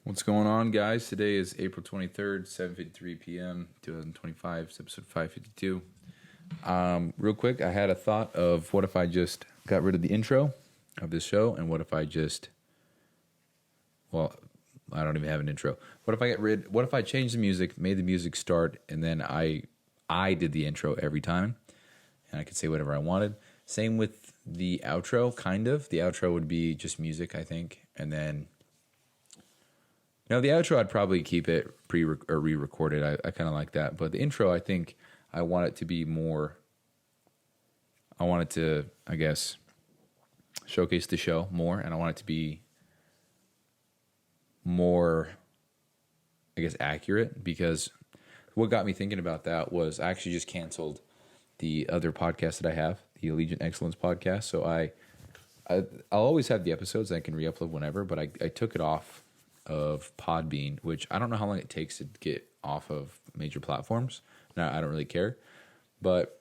What's going on, guys? Today is April 23rd, 7:53 p.m., 2025. It's episode 552. Real quick, I had a thought of what if I just got rid of the intro of this show, and what if I just, well, I don't even have an intro. What if I changed the music, made the music start, and then I did the intro every time, and I could say whatever I wanted. Same with the outro, kind of. The outro would be just music, I think, and then the outro, I'd probably keep it or re-recorded. I kind of like that. But the intro, I think I want it to be more, I want it to, I guess, showcase the show more. And I want it to be more, I guess, accurate. Because what got me thinking about that was I actually just canceled the other podcast that I have, the Allegiant Excellence podcast. So I'll always have the episodes I can re-upload whenever, but I took it off of Podbean, which I don't know how long it takes to get off of major platforms. Now I don't really care, but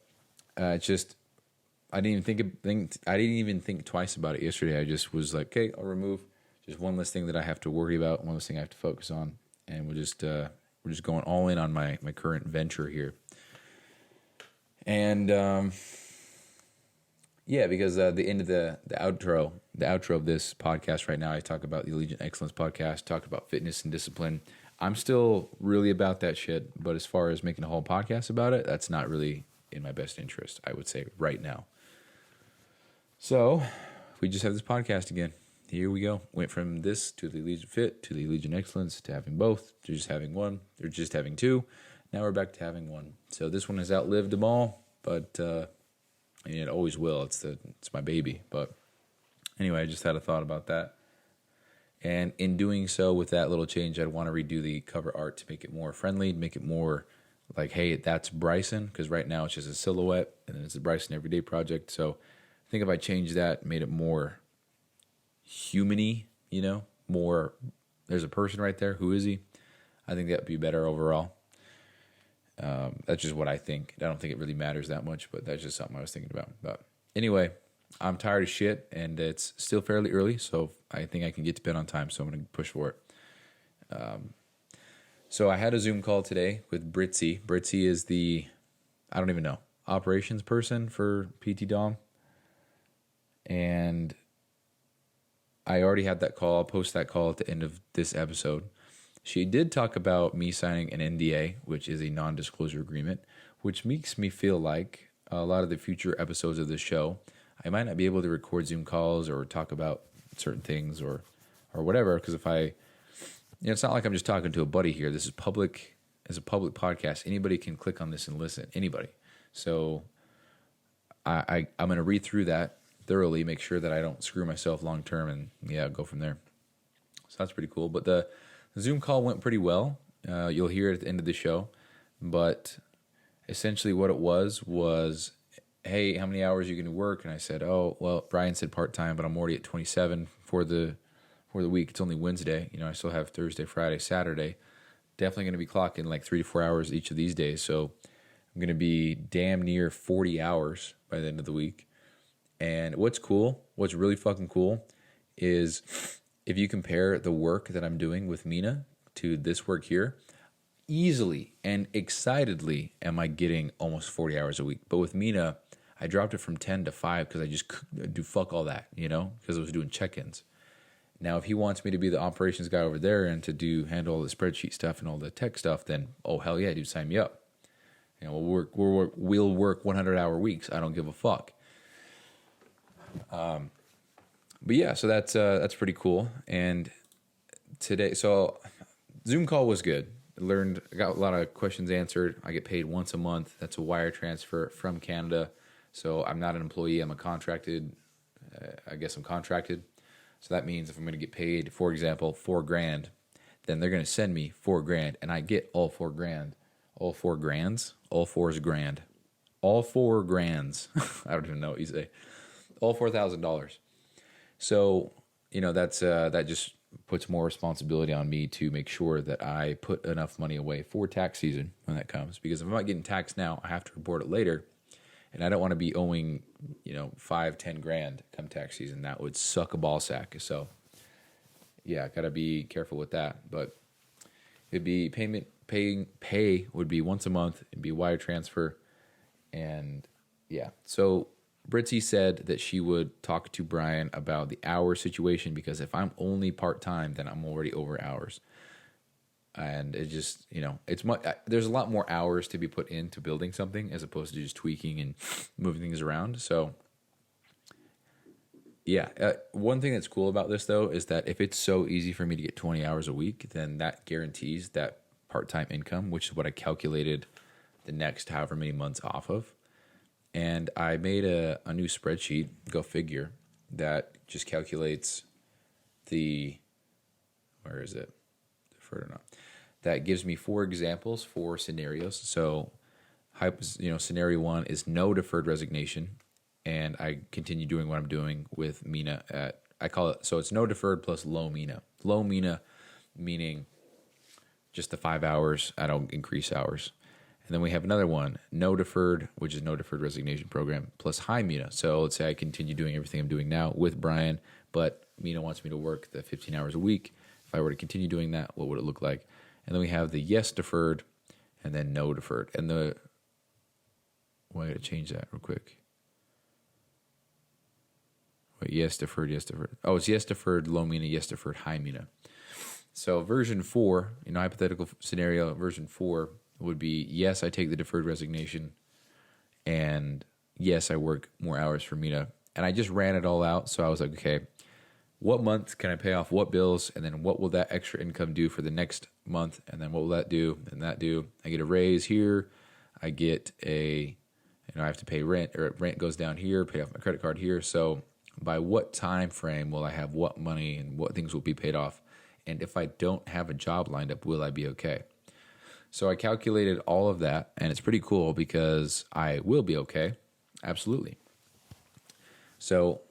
it's just I didn't even think twice about it yesterday. I just was like, okay, I'll remove just one less thing that I have to worry about, one less thing I have to focus on, and we're just going all in on my current venture here. And yeah, because the end of the outro of this podcast right now, I talk about the Allegiant Excellence podcast, talk about fitness and discipline. I'm still really about that shit, but as far as making a whole podcast about it, that's not really in my best interest, I would say, right now. So we just have this podcast again. Here we go. Went from this to the Allegiant Fit to the Allegiant Excellence to having both to just having one or just having two. Now we're back to having one. So this one has outlived them all, but and it always will. It's my baby. But anyway, I just had a thought about that. And in doing so, with that little change, I'd want to redo the cover art to make it more friendly, make it more like, hey, that's Bryson. Because right now it's just a silhouette, and then it's a Bryson Everyday Project. So I think if I changed that, made it more human-y, more, there's a person right there. Who is he? I think that would be better overall. That's just what I think. I don't think it really matters that much, but that's just something I was thinking about. But anyway, I'm tired of shit, and it's still fairly early, so I think I can get to bed on time, so I'm going to push for it. So I had a Zoom call today with Britzy. Britzy is I don't even know, operations person for PT Dom. And I already had that call. I'll post that call at the end of this episode. She did talk about me signing an NDA, which is a non-disclosure agreement, which makes me feel like a lot of the future episodes of this show, I might not be able to record Zoom calls or talk about certain things or whatever, because if it's not like I'm just talking to a buddy here. This is public. It's a public podcast. Anybody can click on this and listen. Anybody. So I'm going to read through that thoroughly, make sure that I don't screw myself long term, and go from there. So that's pretty cool. But the Zoom call went pretty well. You'll hear it at the end of the show. But essentially what it was, hey, how many hours are you going to work? And I said, oh, well, Brian said part-time, but I'm already at 27 for the week. It's only Wednesday. I still have Thursday, Friday, Saturday. Definitely going to be clocking like 3 to 4 hours each of these days. So I'm going to be damn near 40 hours by the end of the week. And what's really fucking cool is if you compare the work that I'm doing with Mina to this work here, easily and excitedly am I getting almost 40 hours a week. But with Mina, I dropped it from 10 to 5 because I just couldn't do fuck all that, because I was doing check-ins. Now, if he wants me to be the operations guy over there and to handle all the spreadsheet stuff and all the tech stuff, then, oh, hell yeah, dude, sign me up. We'll work 100-hour weeks. I don't give a fuck. But yeah, so that's pretty cool. And today, so Zoom call was good. I got a lot of questions answered. I get paid once a month. That's a wire transfer from Canada. So I'm not an employee. I'm contracted. So that means if I'm going to get paid, for example, $4,000, then they're going to send me $4,000, and I get all $4,000. All four grands. All four is grand. All $4,000. I don't even know what you say. All $4,000. So that just puts more responsibility on me to make sure that I put enough money away for tax season when that comes. Because if I'm not getting taxed now, I have to report it later. And I don't want to be owing, $5-10 grand come tax season. That would suck a ball sack. So yeah, got to be careful with that. But it'd be pay would be once a month. It'd be wire transfer. And yeah, so Britzy said that she would talk to Brian about the hour situation, because if I'm only part-time, then I'm already over hours. And it just, it's much, there's a lot more hours to be put into building something as opposed to just tweaking and moving things around. So yeah, one thing that's cool about this though is that if it's so easy for me to get 20 hours a week, then that guarantees that part-time income, which is what I calculated the next however many months off of. And I made a new spreadsheet, go figure, that just calculates where is it? Deferred or not? That gives me 4 examples, 4 scenarios. So, scenario 1 is no deferred resignation, and I continue doing what I'm doing with Mina I call it, so it's no deferred plus low Mina. Low Mina meaning just the 5 hours, I don't increase hours. And then we have another one, no deferred, which is no deferred resignation program, plus high Mina. So let's say I continue doing everything I'm doing now with Brian, but Mina wants me to work the 15 hours a week. If I were to continue doing that, what would it look like? And then we have the yes deferred and then no deferred. And I got to change that real quick. Wait, yes deferred, yes deferred. Oh, it's yes deferred, low Mina, yes deferred, high Mina. So version 4, hypothetical scenario, version 4 would be, yes, I take the deferred resignation, and yes, I work more hours for Mina. And I just ran it all out. So I was like, okay, what month can I pay off what bills? And then what will that extra income do for the next month? And then what will that do? And that do? I get a raise here. I get I have to pay rent, or rent goes down here, pay off my credit card here. So by what time frame will I have what money and what things will be paid off? And if I don't have a job lined up, will I be okay? So I calculated all of that, and it's pretty cool because I will be okay. Absolutely. So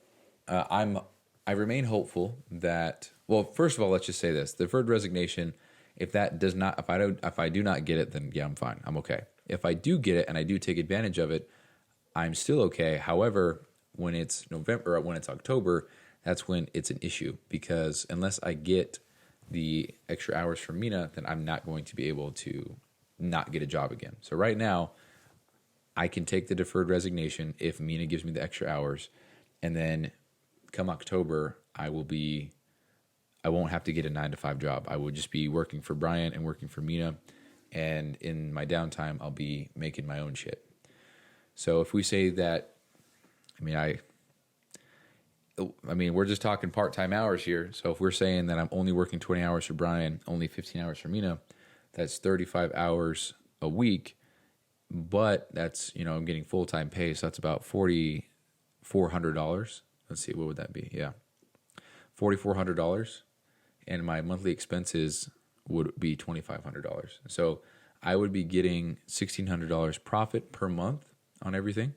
I remain hopeful that, well, first of all, let's just say this: deferred resignation. If I do not get it, then yeah, I'm fine. I'm okay. If I do get it and I do take advantage of it, I'm still okay. However, when it's November or when it's October, that's when it's an issue, because unless I get the extra hours from Mina, then I'm not going to be able to not get a job again. So right now, I can take the deferred resignation if Mina gives me the extra hours, and then come October, I won't have to get a 9-to-5 job. I will just be working for Brian and working for Mina, and in my downtime, I'll be making my own shit. So if we say that, we're just talking part-time hours here. So if we're saying that I'm only working 20 hours for Brian, only 15 hours for Mina, that's 35 hours a week. But that's, I'm getting full-time pay. So that's about $4,400. Let's see, what would that be? Yeah. $4,400. And my monthly expenses would be $2,500. So I would be getting $1,600 profit per month on everything.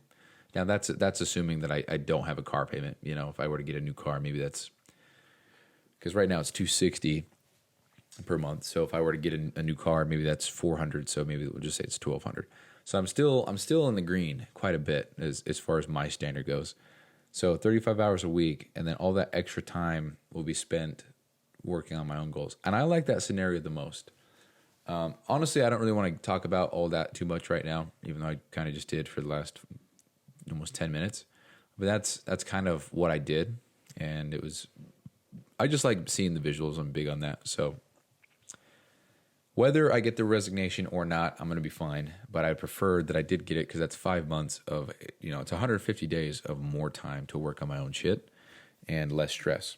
Now, that's assuming that I don't have a car payment. If I were to get a new car, maybe that's, because right now it's $260 per month. So if I were to get a new car, maybe that's $400. So maybe we'll just say it's $1,200. So I'm still in the green quite a bit as far as my standard goes. So 35 hours a week, and then all that extra time will be spent working on my own goals. And I like that scenario the most. Honestly, I don't really want to talk about all that too much right now, even though I kind of just did for the last almost 10 minutes. But that's kind of what I did, and I just like seeing the visuals. I'm big on that. So whether I get the resignation or not, I'm going to be fine. But I prefer that I did get it, because that's 5 months of, it's 150 days of more time to work on my own shit and less stress.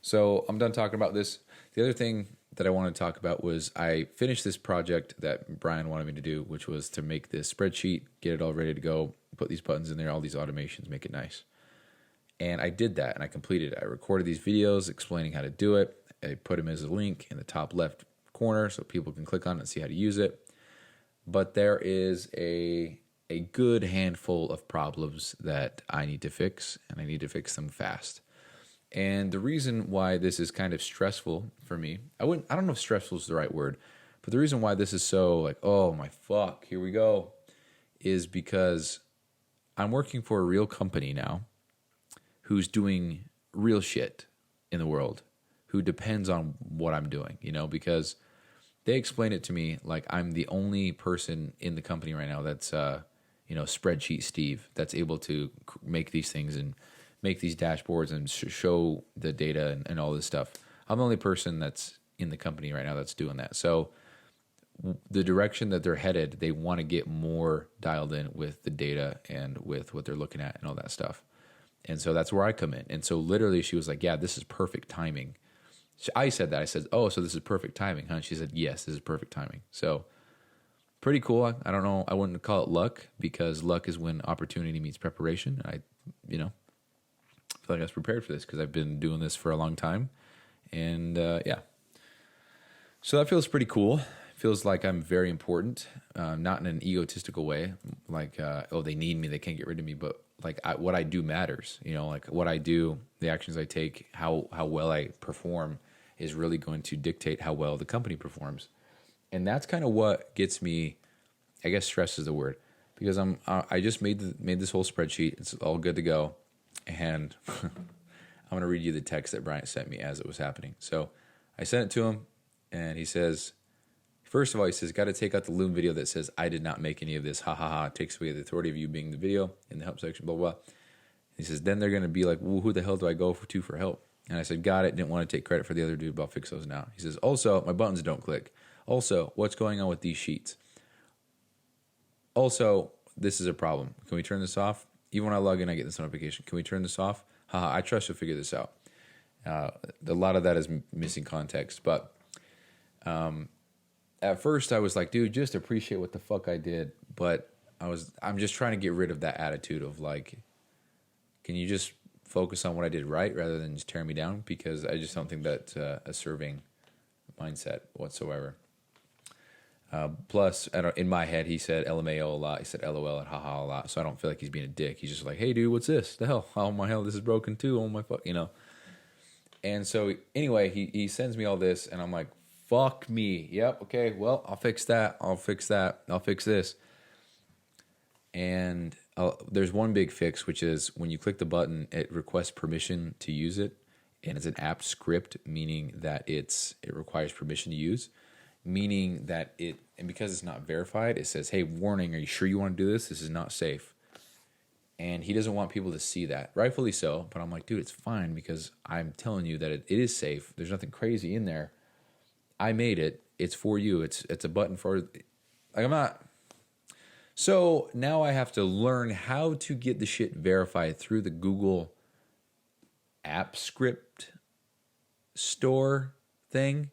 So I'm done talking about this. The other thing that I wanted to talk about was I finished this project that Brian wanted me to do, which was to make this spreadsheet, get it all ready to go, put these buttons in there, all these automations, make it nice. And I did that, and I completed it. I recorded these videos explaining how to do it. I put them as a link in the top left corner so people can click on it and see how to use it. But there is a good handful of problems that I need to fix, and I need to fix them fast. And the reason why this is kind of stressful for me, I don't know if stressful is the right word, but the reason why this is so like, oh my fuck, here we go, is because I'm working for a real company now who's doing real shit in the world, who depends on what I'm doing, because they explain it to me like I'm the only person in the company right now that's, spreadsheet Steve, that's able to make these things and make these dashboards and show the data and all this stuff. I'm the only person that's in the company right now that's doing that. So the direction that they're headed, they want to get more dialed in with the data and with what they're looking at and all that stuff. And so that's where I come in. And so literally she was like, yeah, this is perfect timing. I said that. I said, oh, so this is perfect timing, huh? And she said, yes, this is perfect timing. So pretty cool. I don't know. I wouldn't call it luck, because luck is when opportunity meets preparation. I feel like I was prepared for this because I've been doing this for a long time. And yeah. So that feels pretty cool. Feels like I'm very important, not in an egotistical way, like, oh, they need me, they can't get rid of me, but like what I do matters, like what I do, the actions I take, how well I perform is really going to dictate how well the company performs. And that's kind of what gets me, I guess stress is the word, because I just made this whole spreadsheet. It's all good to go. And I'm going to read you the text that Bryant sent me as it was happening. So I sent it to him, and he says, first of all, he says, got to take out the Loom video that says, I did not make any of this. Ha ha ha. It takes away the authority of you being the video in the help section, blah, blah. He says, then they're going to be like, well, who the hell do I go to for help? And I said, got it. Didn't want to take credit for the other dude, but I'll fix those now. He says, also, my buttons don't click. Also, what's going on with these sheets? Also, this is a problem. Can we turn this off? Even when I log in, I get this notification. Can we turn this off? Haha, I trust you'll figure this out. A lot of that is missing context, but at first I was like, dude, just appreciate what the fuck I did. But I'm just trying to get rid of that attitude of like, can you just focus on what I did right rather than just tear me down? Because I just don't think that's a serving mindset whatsoever. Plus, in my head, he said LMAO a lot. He said LOL and haha a lot. So I don't feel like he's being a dick. He's just like, hey, dude, what's this? The hell? Oh, my hell, this is broken too. Oh, my fuck, And so anyway, he sends me all this, and I'm like, fuck me. Yep, okay, well, I'll fix that. I'll fix that. I'll fix this. And there's one big fix, which is when you click the button, it requests permission to use it. And it's an apt script, meaning that it requires permission to use. Meaning that and because it's not verified, it says, hey, warning, are you sure you want to do this? This is not safe. And he doesn't want people to see that. Rightfully so. But I'm like, dude, it's fine because I'm telling you that it is safe. There's nothing crazy in there. I made it. It's for you. It's a button for, like, I'm not. So now I have to learn how to get the shit verified through the Google app script store thing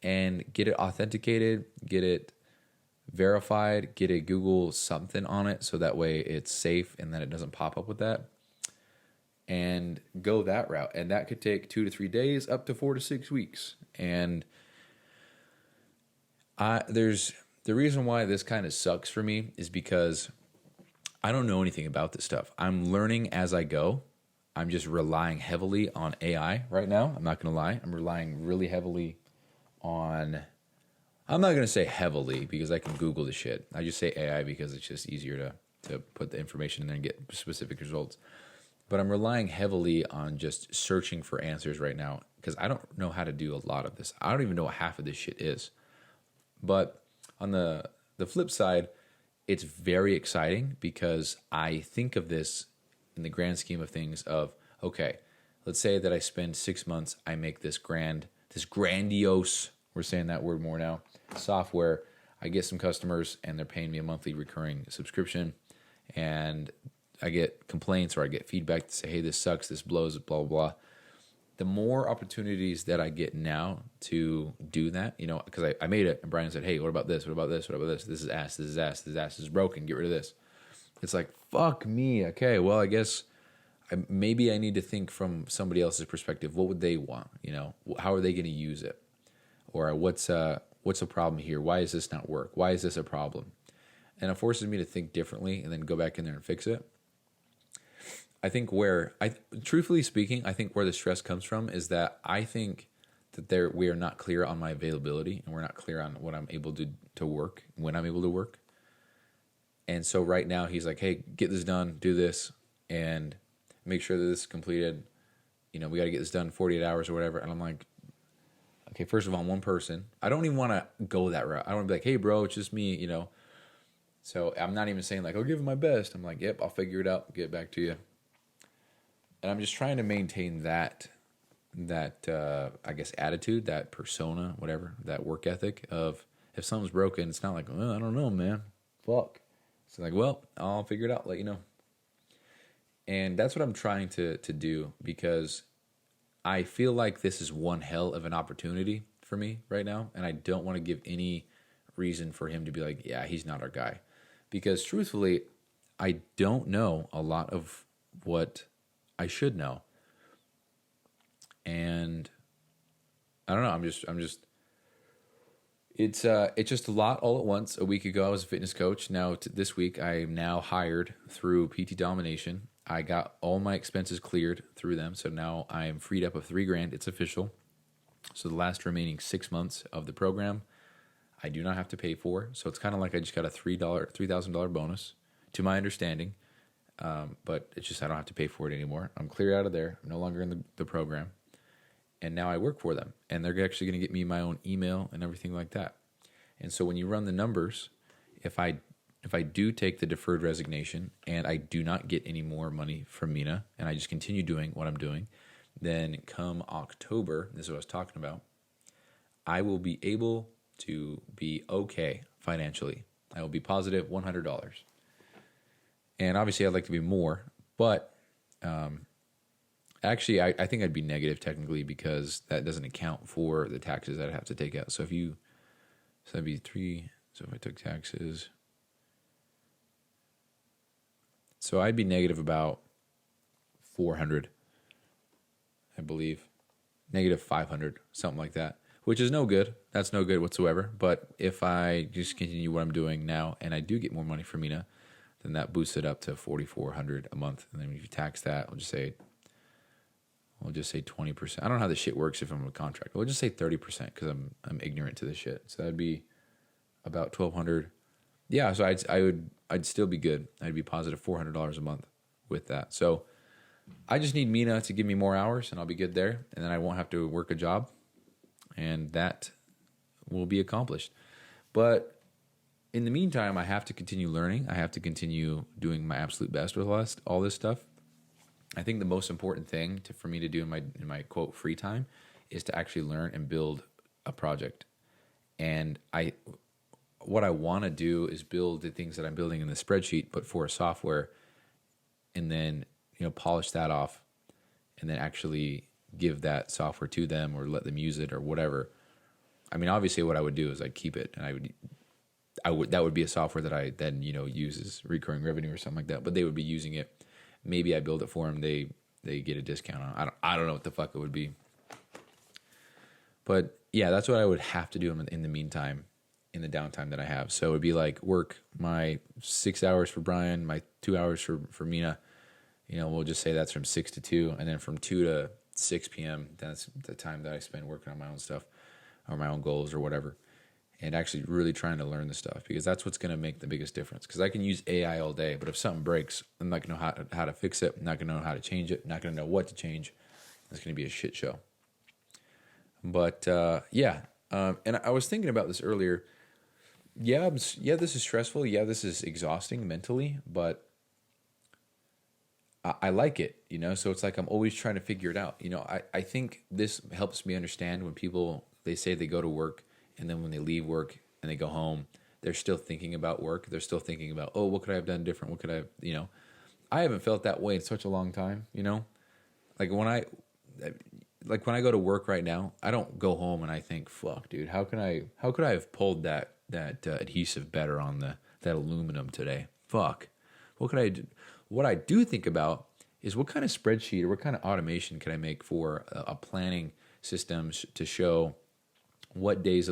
and get it authenticated, get it verified, get a Google something on it so that way it's safe and then it doesn't pop up with that, and go that route. And that could take 2 to 3 days, up to 4 to 6 weeks. And there's the reason why this kind of sucks for me is because I don't know anything about this stuff. I'm learning as I go. I'm just relying heavily on AI right now. I'm not going to lie. I'm relying really heavily on, I'm not going to say heavily because I can Google the shit. I just say AI because it's just easier to put the information in there and get specific results. But I'm relying heavily on just searching for answers right now because I don't know how to do a lot of this. I don't even know what half of this shit is. But on the flip side, it's very exciting because I think of this in the grand scheme of things of, okay, let's say that I spend 6 months, I make this grandiose, we're saying that word more now, software. I get some customers and they're paying me a monthly recurring subscription, and I get complaints or I get feedback to say, hey, this sucks, this blows, blah, blah, blah. The more opportunities that I get now to do that, because I made it, and Brian said, hey, what about this? What about this? What about this? This is ass, this is ass, this is ass, this is broken, get rid of this. It's like, fuck me. Okay, well, I guess maybe I need to think from somebody else's perspective. What would they want? How are they going to use it? Or what's the problem here? Why does this not work? Why is this a problem? And it forces me to think differently and then go back in there and fix it. I think truthfully speaking, I think where the stress comes from is that I think that we are not clear on my availability and we're not clear on what I'm able to work, when I'm able to work. And so right now he's like, hey, get this done, do this, and make sure that this is completed. We got to get this done in 48 hours or whatever. And I'm like, Okay, first of all, one person. I don't even want to go that route. I don't want to be like, hey, bro, it's just me, you know. So I'm not even saying like, I'll give it my best. I'm like, yep, I'll figure it out, get back to you. And I'm just trying to maintain that I guess attitude, that persona, whatever, that work ethic of if something's broken, it's not like, well, I don't know, man. Fuck. It's like, well, I'll figure it out, let you know. And that's what I'm trying to do because I feel like this is one hell of an opportunity for me right now, and I don't want to give any reason for him to be like, yeah, he's not our guy. Because truthfully, I don't know a lot of what I should know. And I don't know, I'm just it's just a lot all at once. A week ago I was a fitness coach. Now this week I am now hired through PT Domination. I got all my expenses cleared through them, so now I am freed up of $3,000. It's official. So the last remaining 6 months of the program, I do not have to pay for. So it's kind of like I just got a $3,000 bonus, to my understanding. But it's just I don't have to pay for it anymore. I'm cleared out of there. I'm no longer in the program, and now I work for them, and they're actually going to get me my own email and everything like that. And so when you run the numbers, if I do take the deferred resignation and I do not get any more money from Mina and I just continue doing what I'm doing, then come October, this is what I was talking about, I will be able to be okay financially. I will be positive $100. And obviously I'd like to be more, but actually I think I'd be negative technically because that doesn't account for the taxes that I have to take out. So that'd be so if I took taxes, so I'd be negative about 400, I believe. Negative 500, something like that, which is no good. That's no good whatsoever. But if I just continue what I'm doing now and I do get more money from Mina, then that boosts it up to 4,400 a month. And then if you tax that, we'll just say 20%. I don't know how this shit works if I'm on a contract. We'll just say 30% because I'm ignorant to this shit. So that'd be about 1,200. Yeah, so I'd still be good. I'd be positive $400 a month with that. So I just need Mina to give me more hours, and I'll be good there. And then I won't have to work a job, and that will be accomplished. But in the meantime, I have to continue learning. I have to continue doing my absolute best with all this stuff. I think the most important thing for me to do in my quote free time is to actually learn and build a project. And what I want to do is build the things that I'm building in the spreadsheet, but for a software, and then polish that off, and then actually give that software to them or let them use it or whatever. I mean, obviously, what I would do is I'd keep it, and that would be a software that I then use as recurring revenue or something like that. But they would be using it. Maybe I build it for them. They get a discount on it. I don't know what the fuck it would be. But yeah, that's what I would have to do in the meantime, in the downtime that I have. So it'd be like work my 6 hours for Brian, my 2 hours for Mina. We'll just say that's from 6 to 2, and then from 2 to 6 p.m., that's the time that I spend working on my own stuff or my own goals or whatever, and actually really trying to learn the stuff, because that's what's going to make the biggest difference. Because I can use AI all day, but if something breaks, I'm not going to know how to fix it. I'm not going to know how to change it. I'm not going to know what to change. It's going to be a shit show. But and I was thinking about this earlier. Yeah, this is stressful. Yeah, this is exhausting mentally, but I like it, so it's like I'm always trying to figure it out. I think this helps me understand when people, they say they go to work, and then when they leave work and they go home, they're still thinking about work. They're still thinking about, oh, what could I have done different? What could I have, I haven't felt that way in such a long time, Like when I go to work right now, I don't go home and I think, fuck, dude, how could I have pulled that adhesive better on that aluminum today? Fuck. What could I do? What I do think about is what kind of spreadsheet or what kind of automation can I make for a planning system to show what days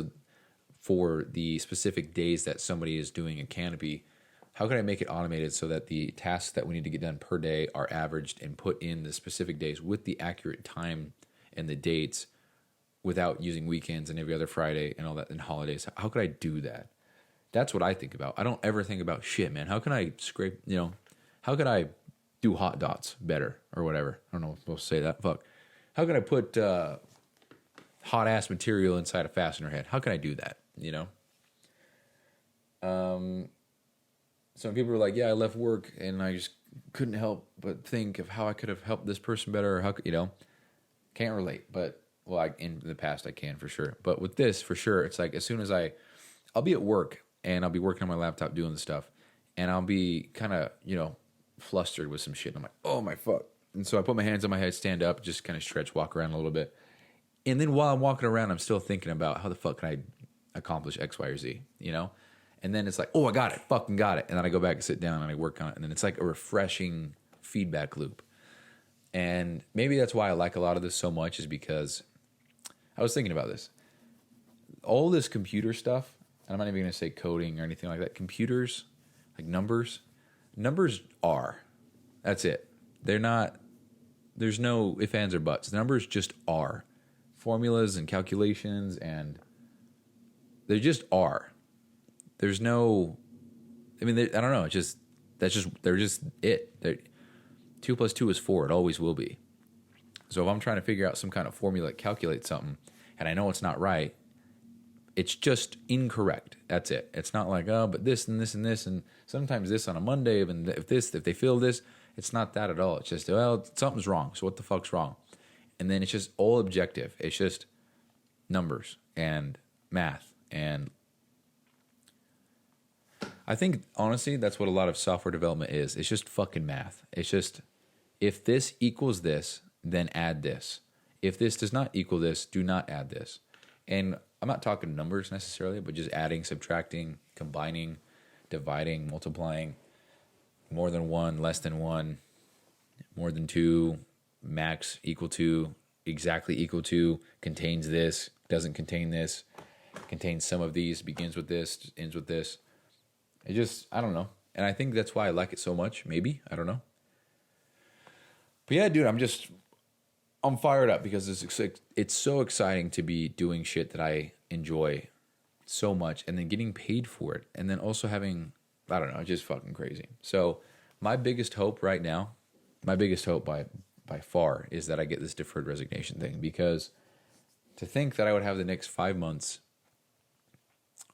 for the specific days that somebody is doing a canopy. How can I make it automated so that the tasks that we need to get done per day are averaged and put in the specific days with the accurate time and the dates without using weekends and every other Friday and all that and holidays? How could I do that? That's what I think about. I don't ever think about shit, man. How can I scrape, how could I do hot dots better or whatever? I don't know if I'm supposed to say that. Fuck. How can I hot ass material inside a fastener head. How can I do that? Some people are like, yeah, I left work and I just couldn't help but think of how I could have helped this person better, or how can't relate. But in the past I can for sure. But with this, for sure, it's like as soon as I'll be at work and I'll be working on my laptop doing the stuff, and I'll be kind of flustered with some shit. I'm like, oh my fuck. And so I put my hands on my head, stand up, just kind of stretch, walk around a little bit. And then while I'm walking around, I'm still thinking about how the fuck can I accomplish X, Y, or Z, And then it's like, oh, I got it, fucking got it. And then I go back and sit down and I work on it. And then it's like a refreshing feedback loop. And maybe that's why I like a lot of this so much, is because I was thinking about this. All this computer stuff, and I'm not even going to say coding or anything like that. Computers, like numbers are. That's it. They're not, there's no ifs, ands, or buts. The numbers just are. Formulas and calculations, and they just are. There's no, I mean, I don't know. They're just it. 2 + 2 is 4. It always will be. So if I'm trying to figure out some kind of formula that calculates something, and I know it's not right, it's just incorrect. That's it. It's not like, oh, but this and this and this, and sometimes this on a Monday, and if they feel this, it's not that at all. It's just, well, something's wrong. So what the fuck's wrong? And then it's just all objective. It's just numbers and math. And I think, honestly, that's what a lot of software development is. It's just fucking math. It's just, if this equals this, then add this. If this does not equal this, do not add this. And I'm not talking numbers necessarily, but just adding, subtracting, combining, dividing, multiplying, more than 1, less than 1, more than 2, max equal to, exactly equal to, contains this, doesn't contain this, contains some of these, begins with this, ends with this. It just, I don't know. And I think that's why I like it so much. Maybe, I don't know. But yeah, dude, I'm fired up because it's so exciting to be doing shit that I enjoy so much, and then getting paid for it, and then also having, I don't know, it's just fucking crazy. So my biggest hope right now, my biggest hope by far, is that I get this deferred resignation thing, because to think that I would have the next 5 months,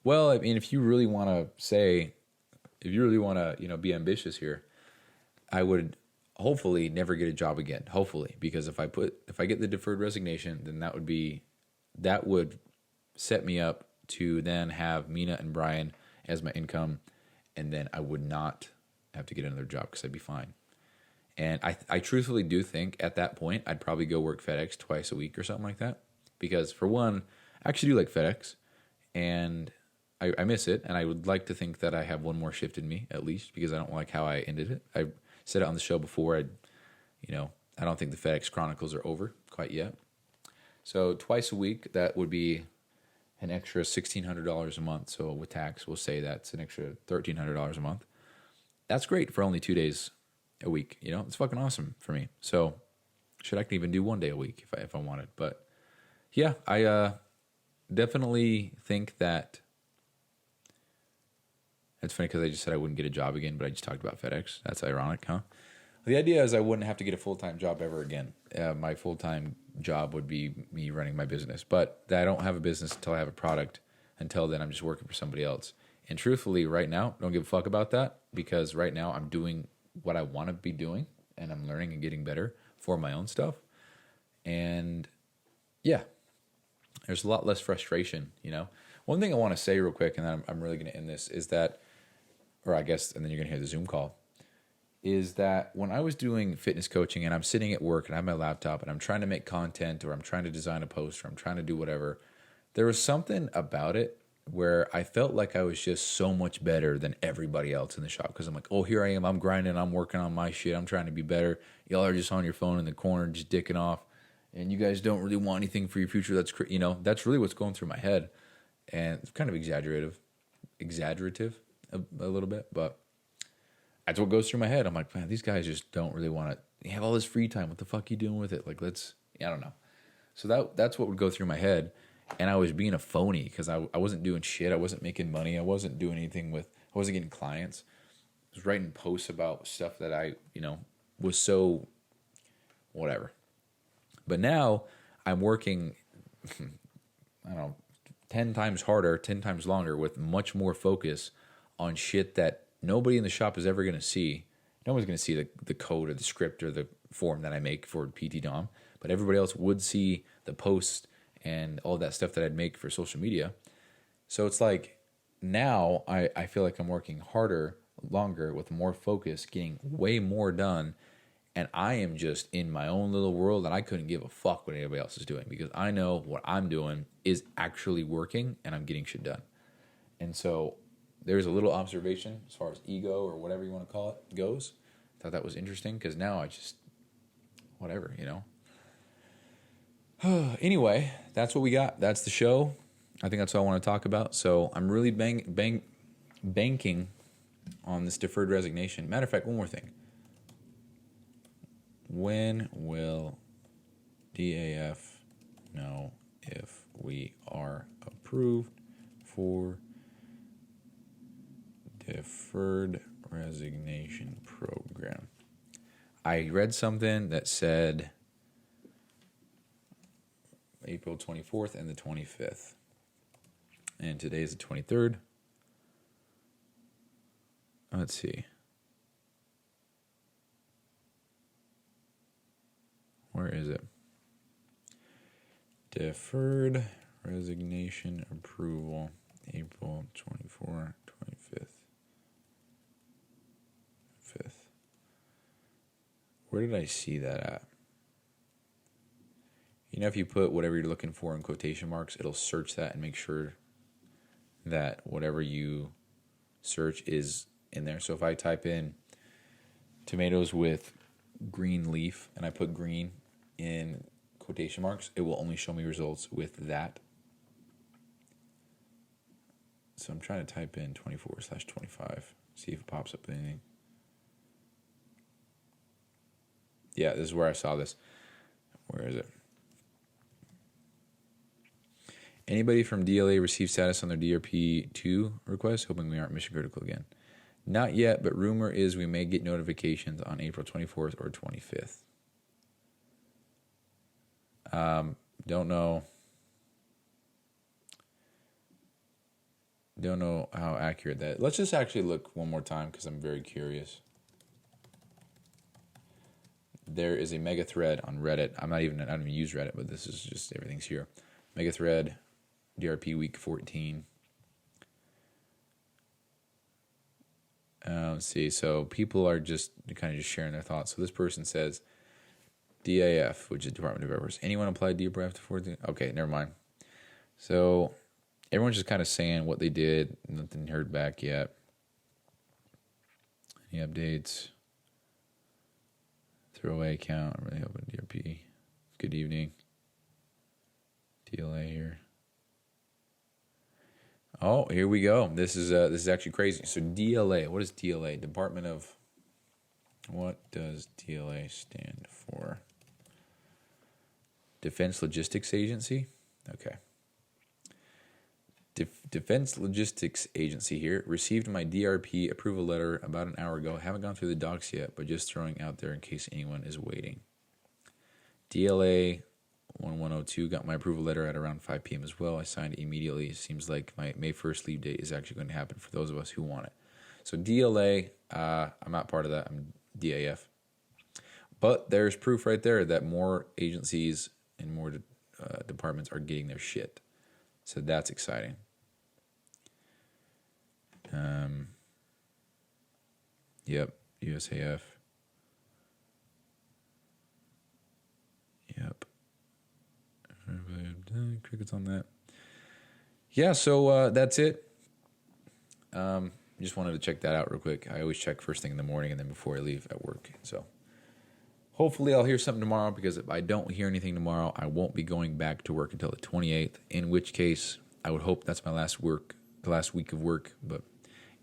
well, I mean, if you really want to, be ambitious here, I would hopefully never get a job again. Hopefully, because if I get the deferred resignation, then that would set me up to then have Mina and Brian as my income, and then I would not have to get another job because I'd be fine. And I truthfully do think at that point I'd probably go work FedEx twice a week or something like that, because for one, I actually do like FedEx, and I miss it, and I would like to think that I have one more shift in me at least, because I don't like how I ended it. I said it on the show before. I don't think the FedEx Chronicles are over quite yet. So twice a week, that would be an extra $1,600 a month. So with tax, we'll say that's an extra $1,300 a month. That's great for only 2 days a week. It's fucking awesome for me. So I can even do 1 day a week if I wanted. But yeah, I definitely think that. It's funny because I just said I wouldn't get a job again, but I just talked about FedEx. That's ironic, huh? The idea is I wouldn't have to get a full-time job ever again. My full-time job would be me running my business. But I don't have a business until I have a product. Until then, I'm just working for somebody else. And truthfully, right now, don't give a fuck about that, because right now I'm doing what I want to be doing, and I'm learning and getting better for my own stuff. And yeah, there's a lot less frustration, One thing I want to say real quick, and then I'm really going to end this, is that, or I guess, and then you're going to hear the Zoom call, is that when I was doing fitness coaching and I'm sitting at work and I have my laptop and I'm trying to make content, or I'm trying to design a post, or I'm trying to do whatever, there was something about it where I felt like I was just so much better than everybody else in the shop, because I'm like, oh, here I am, I'm grinding, I'm working on my shit, I'm trying to be better. Y'all are just on your phone in the corner, just dicking off, and you guys don't really want anything for your future. That's really what's going through my head, and it's kind of exaggerative a little bit, but that's what goes through my head. I'm like, man, these guys just don't really want to. You have all this free time. What the fuck are you doing with it? Like, I don't know. So that's what would go through my head. And I was being a phony because I wasn't doing shit. I wasn't making money. I wasn't doing anything I wasn't getting clients. I was writing posts about stuff that I, was so whatever. But now I'm working I don't know, 10 times harder, 10 times longer, with much more focus on shit that nobody in the shop is ever going to see. No one's going to see the code or the script or the form that I make for PT Dom, but everybody else would see the posts and all that stuff that I'd make for social media. So it's like now I feel like I'm working harder, longer, with more focus, getting way more done. And I am just in my own little world, and I couldn't give a fuck what anybody else is doing, because I know what I'm doing is actually working and I'm getting shit done. And so there's a little observation as far as ego or whatever you want to call it goes. I thought that was interesting, because now I just, whatever, you know. Anyway, that's what we got. That's the show. I think that's all I want to talk about. So I'm really banking on this deferred resignation. Matter of fact, one more thing. When will DAF know if we are approved for deferred resignation program? I read something that said April 24th and the 25th. And today is the 23rd. Let's see. Where is it? Deferred resignation approval, April 24, 25th. 5th. Where did I see that at? You know, if you put whatever you're looking for in quotation marks, it'll search that and make sure that whatever you search is in there. So if I type in tomatoes with green leaf and I put green in quotation marks, it will only show me results with that. So I'm trying to type in 24/25, see if it pops up with anything. Yeah, this is where I saw this. Where is it? Anybody from DLA received status on their DRP2 request? Hoping we aren't mission critical again. Not yet, but rumor is we may get notifications on April 24th or 25th. Don't know. Don't know how accurate that is. Let's just actually look one more time, because I'm very curious. There is a mega thread on Reddit. I don't even use Reddit, but this is just, everything's here. Mega thread, DRP week 14. Let's see. So people are just kind of just sharing their thoughts. So this person says, DAF, which is Department of Developers. Anyone applied DAF after 14? Okay, never mind. So everyone's just kind of saying what they did. Nothing heard back yet. Any updates? Throwaway account. I'm really hoping DRP. Good evening. DLA here. Oh, here we go. This is actually crazy. So DLA, what is DLA? Department of, what does DLA stand for? Defense Logistics Agency? Okay. Defense Logistics Agency here. Received my DRP approval letter about an hour ago. Haven't gone through the docs yet, but just throwing out there in case anyone is waiting. DLA 1102 got my approval letter at around 5 p.m. as well. I signed it immediately. Seems like my May 1st leave date is actually going to happen for those of us who want it. So DLA, I'm not part of that. I'm DAF. But there's proof right there that more agencies and more departments are getting their shit. So that's exciting. Yep, USAF. Yep. Crickets on that. Yeah, so that's it. Just wanted to check that out real quick. I always check first thing in the morning and then before I leave at work. So hopefully I'll hear something tomorrow, because if I don't hear anything tomorrow, I won't be going back to work until the 28th, in which case I would hope that's my last week of work. But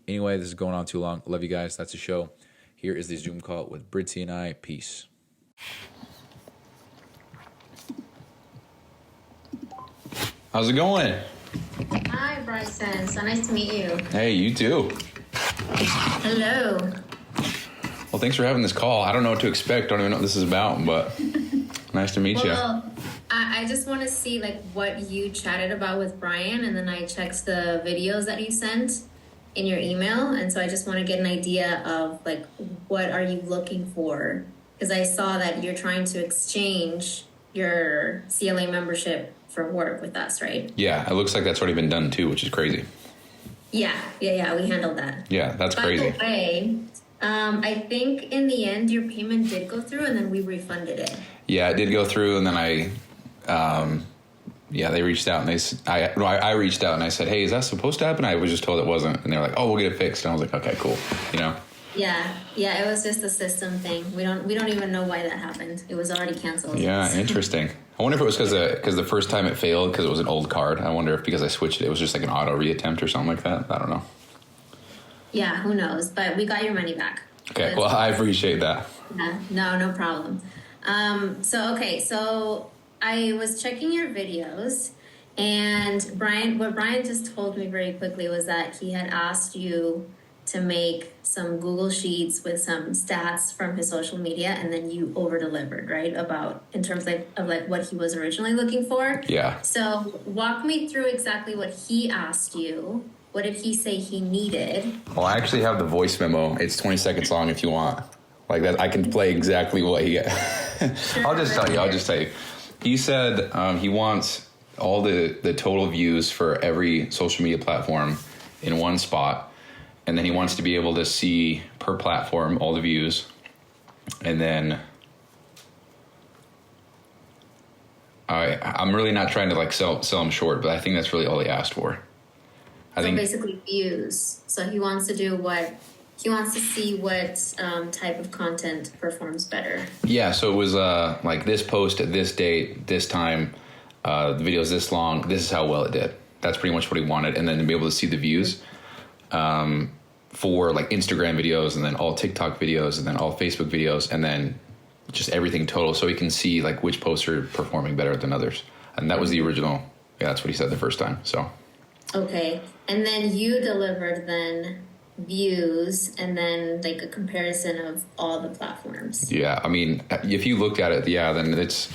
anyway, this is going on too long. Love you guys. That's the show. Here is the Zoom call with Britzy and I. Peace. How's it going? Hi, Bryson. So nice to meet you. Hey, you too. Hello. Well, thanks for having this call. I don't know what to expect. Don't even know what this is about, but nice to meet you. I just want to see like what you chatted about with Brian, and then I checked the videos that you sent in your email, and so I just want to get an idea of like what are you looking for? Because I saw that you're trying to exchange your CLA membership for work with us, right? Yeah, it looks like that's already been done too, which is crazy. Yeah, we handled that. Yeah, that's crazy. By the way, I think in the end your payment did go through, and then we refunded it. Yeah, it did go through, and then they reached out, and I reached out and I said, hey, is that supposed to happen? I was just told it wasn't, and they're like, oh, we'll get it fixed. And I was like, okay, cool. Yeah, it was just a system thing. We don't even know why that happened. It was already canceled. Yeah, interesting. I wonder if it was because the first time it failed because it was an old card. I wonder if because I switched it was just like an auto reattempt or something like that. I don't know. Yeah, who knows? But we got your money back. Okay, well, I appreciate that. Yeah, no problem. So I was checking your videos, and what Brian just told me very quickly was that he had asked you to make some Google Sheets with some stats from his social media, and then you over-delivered, right? About in terms of what he was originally looking for. Yeah. So walk me through exactly what he asked you. What did he say he needed? Well, I actually have the voice memo. It's 20 seconds long if you want. Like that, I can play exactly what he... Sure, I'll just tell you. He said he wants all the total views for every social media platform in one spot. And then he wants to be able to see per platform all the views. And then I'm really not trying to like sell him short, but I think that's really all he asked for. I think basically views. So he wants to do what he wants to see what type of content performs better. Yeah, so it was like this post at this date, this time, the video's this long, this is how well it did. That's pretty much what he wanted. And then to be able to see the views for like Instagram videos, and then all TikTok videos, and then all Facebook videos, and then just everything total, so he can see like which posts are performing better than others. And that was the original. Yeah, that's what he said the first time. So okay, and then you delivered then views and then like a comparison of all the platforms. Yeah, I mean, if you looked at it, then it's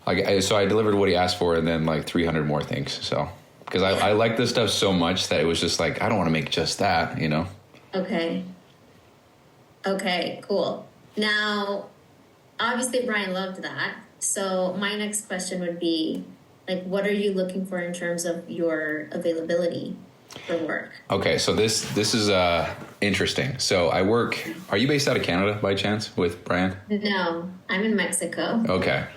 like, so I delivered what he asked for and then like 300 more things. So because I like this stuff so much that it was just like, I don't want to make just that, Okay, cool. Now obviously Brian loved that, so my next question would be like, what are you looking for in terms of your availability for work? Okay, so this is interesting. So I work. Are you based out of Canada by chance with Brian? No, I'm in Mexico. Okay.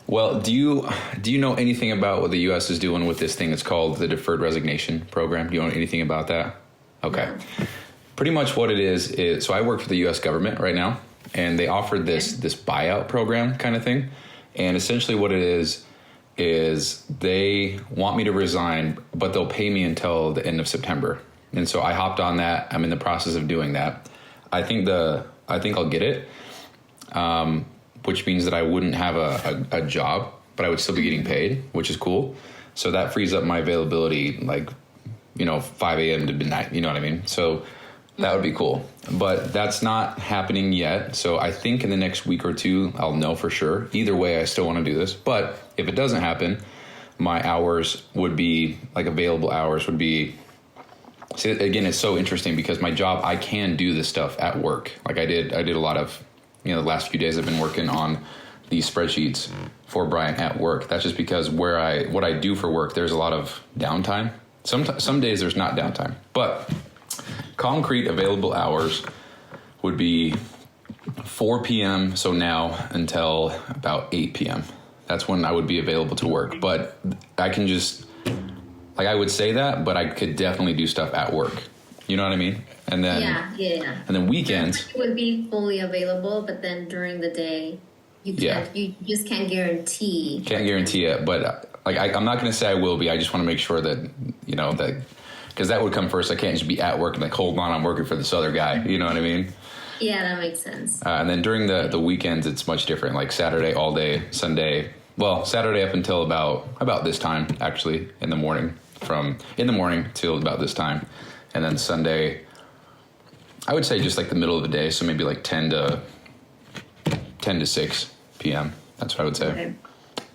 Well, do you know anything about what the U.S. is doing with this thing? It's called the Deferred Resignation Program. Do you know anything about that? Okay. No. Pretty much what it is so I work for the U.S. government right now, and they offered this buyout program kind of thing, and essentially what it is they want me to resign, but they'll pay me until the end of September. And so I hopped on that. I'm in the process of doing that. I think I'll get it, which means that I wouldn't have a job, but I would still be getting paid, which is cool. So that frees up my availability, like, 5 a.m. to midnight, you know what I mean? So that would be cool, but that's not happening yet. So I think in the next week or two, I'll know for sure. Either way, I still want to do this. But if it doesn't happen, my hours would be like available hours would be. See, again, it's so interesting because my job, I can do this stuff at work. Like I did a lot of, the last few days I've been working on these spreadsheets for Brian at work. That's just because what I do for work, there's a lot of downtime. Some days there's not downtime, but concrete available hours would be 4 p.m. So now until about 8 p.m. That's when I would be available to work. But I can just, like, I would say that, but I could definitely do stuff at work. You know what I mean? And then yeah. And then weekends it would be fully available, but then during the day you can't. You just can't guarantee. Can't guarantee it, but I'm not going to say I will be. I just want to make sure that that. Because that would come first. I can't just be at work and like, hold on, I'm working for this other guy. You know what I mean? Yeah, that makes sense. And then during the weekends, it's much different. Like Saturday all day, Sunday. Well, Saturday up until about this time, actually, in the morning. From in the morning till about this time. And then Sunday, I would say just like the middle of the day. So maybe like 10 to 6 p.m. That's what I would say. Okay.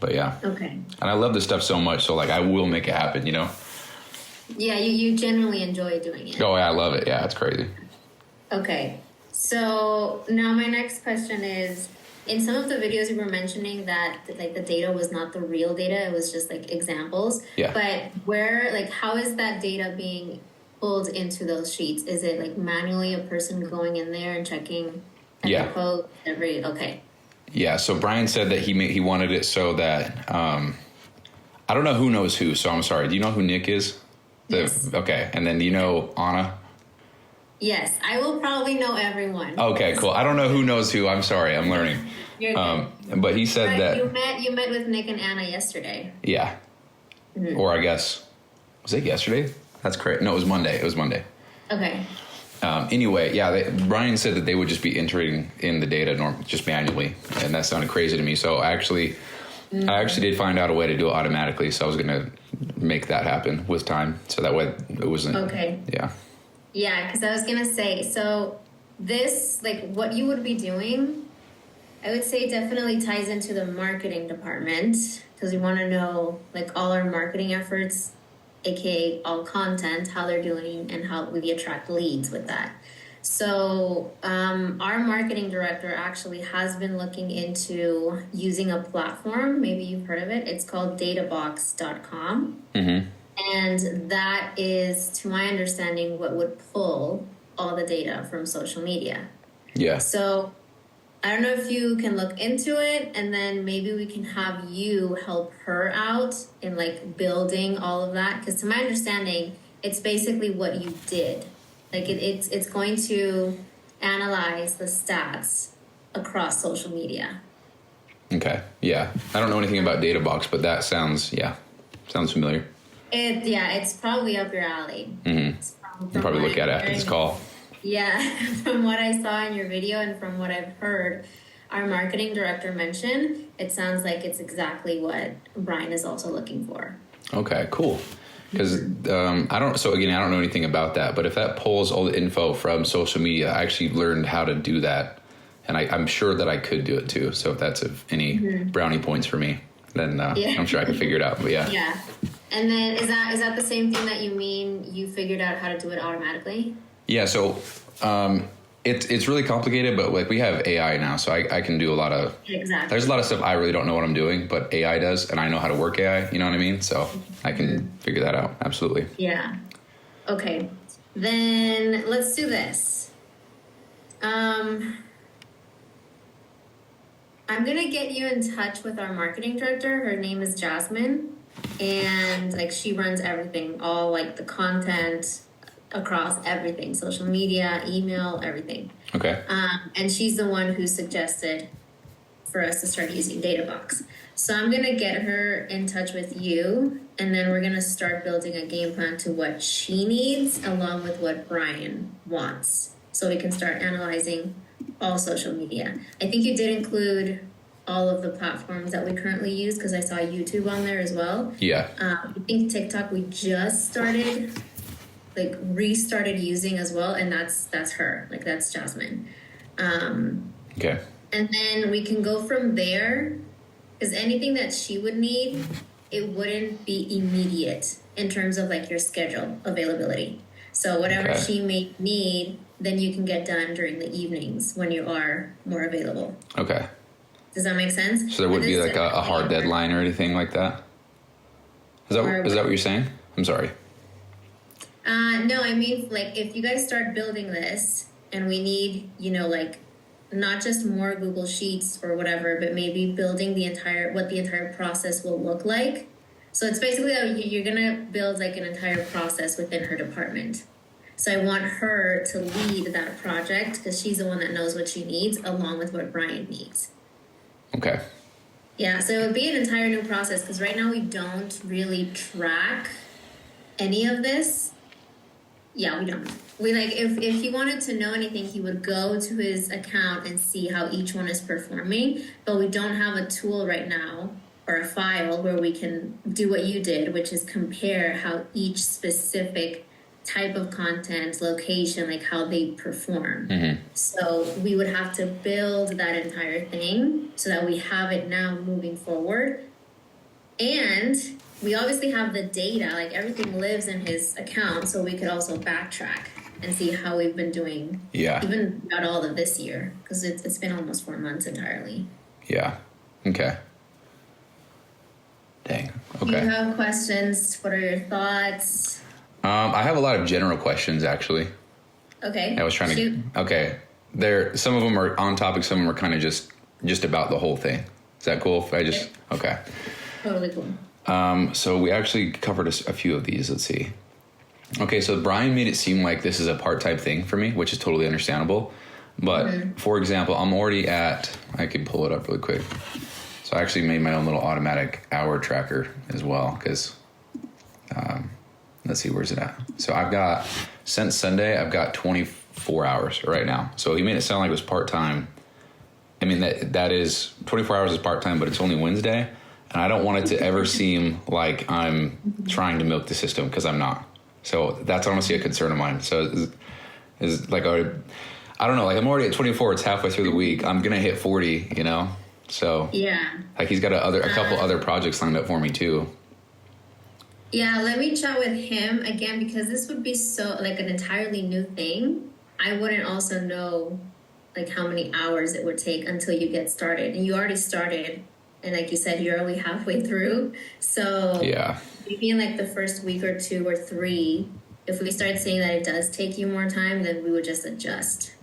But yeah. Okay. And I love this stuff so much. So like, I will make it happen, Yeah, you genuinely enjoy doing it. Oh yeah, I love it. Yeah, it's crazy. Okay. So now my next question is, in some of the videos you were mentioning that like the data was not the real data, it was just like examples. Yeah. But how is that data being pulled into those sheets? Is it like manually a person going in there and checking every quote, okay. Yeah, so Brian said that he wanted it so that I don't know who knows who, so I'm sorry. Do you know who Nick is? Yes. Okay, and then do you know Anna? Yes, I will probably know everyone. Okay, cool. I don't know who knows who. I'm sorry, I'm learning. You're good. But he said that you met with Nick and Anna yesterday. Yeah. Mm-hmm. Or I guess was it yesterday? That's correct. No, it was Monday. Okay. Anyway, yeah, Brian said that they would just be entering in the data just manually, and that sounded crazy to me. So I actually did find out a way to do it automatically. So I was going to make that happen with time, so that way it wasn't. Okay. Yeah. Yeah, because I was going to say, so this, like what you would be doing, I would say definitely ties into the marketing department, because we want to know like all our marketing efforts, aka all content, how they're doing and how we attract leads with that. So our marketing director actually has been looking into using a platform. Maybe you've heard of it. It's called databox.com. Mm-hmm. And that is, to my understanding, what would pull all the data from social media. Yeah. So I don't know if you can look into it, and then maybe we can have you help her out in like building all of that. Because to my understanding, it's basically what you did. Like it's going to analyze the stats across social media. Okay. Yeah. I don't know anything about Databox, but that sounds familiar. It's probably up your alley. Mm-hmm. You'll probably look at it after this call. Yeah, from what I saw in your video and from what I've heard our marketing director mention, it sounds like it's exactly what Brian is also looking for. Okay, cool. Because I don't know anything about that, but if that pulls all the info from social media, I actually learned how to do that, and I'm sure that I could do it too. So if that's of any brownie points for me, then I'm sure I can figure it out. But yeah. Yeah. And then is that the same thing that you mean you figured out how to do it automatically? Yeah, so it's really complicated, but like we have AI now, so I can do a lot of. Exactly. There's a lot of stuff I really don't know what I'm doing, but AI does, and I know how to work AI. You know what I mean? So I can figure that out. Absolutely. Yeah. Okay. Then let's do this. I'm gonna get you in touch with our marketing director. Her name is Jasmine, and like she runs everything, all like the content across everything, social media, email, everything. Okay. And she's the one who suggested for us to start using Databox. So I'm going to get her in touch with you, and then we're going to start building a game plan to what she needs along with what Brian wants, so we can start analyzing all social media. I think you did include all of the platforms that we currently use, because I saw YouTube on there as well. Yeah. I think TikTok we just restarted using as well, and that's her, like that's Jasmine. Okay. And then we can go from there, because anything that she would need, it wouldn't be immediate in terms of like your schedule availability. So whatever she may need, then you can get done during the evenings when you are more available. Okay. Does that make sense? So there would be like a hard deadline or anything like that? Is that what you're saying? I'm sorry. No, I mean, like, if you guys start building this and we need, like, not just more Google Sheets or whatever, but maybe building what the entire process will look like. So it's basically that you're going to build, like, an entire process within her department. So I want her to lead that project, because she's the one that knows what she needs, along with what Brian needs. Okay. Yeah, so it would be an entire new process, because right now we don't really track any of this. Yeah, we don't. We if he wanted to know anything, he would go to his account and see how each one is performing. But we don't have a tool right now or a file where we can do what you did, which is compare how each specific type of content, location, like how they perform. Mm-hmm. So we would have to build that entire thing so that we have it now moving forward. And we obviously have the data, like everything lives in his account, so we could also backtrack and see how we've been doing. Yeah. Even throughout all of this year, because it's been almost 4 months entirely. Yeah. Okay. Dang. Okay. Do you have questions? What are your thoughts? I have a lot of general questions, actually. Okay. I was trying Shoot. to. Okay. Some of them are on topic. Some of them are kind of just about the whole thing. Is that cool? If I just okay. Totally cool. So we actually covered a few of these. Let's see. Okay, so Brian made it seem like this is a part-time thing for me, which is totally understandable. But for example, I'm already at. I can pull it up really quick. So I actually made my own little automatic hour tracker as well because. Let's see, where's it at? So I've got, since Sunday, I've got 24 hours right now. So he made it sound like it was part-time. I mean, that is, 24 hours is part-time, but it's only Wednesday. And I don't want it to ever seem like I'm trying to milk the system because I'm not. So that's honestly a concern of mine. So is like, I don't know, like I'm already at 24, it's halfway through the week. I'm going to hit 40, you know? So yeah, like he's got a couple other projects lined up for me too. Yeah, let me chat with him again because this would be so like an entirely new thing. I wouldn't also know like how many hours it would take until you get started. And you already started, and like you said, you're only halfway through. So yeah, maybe in like the first week or 2 or 3, if we start seeing that it does take you more time, then we would just adjust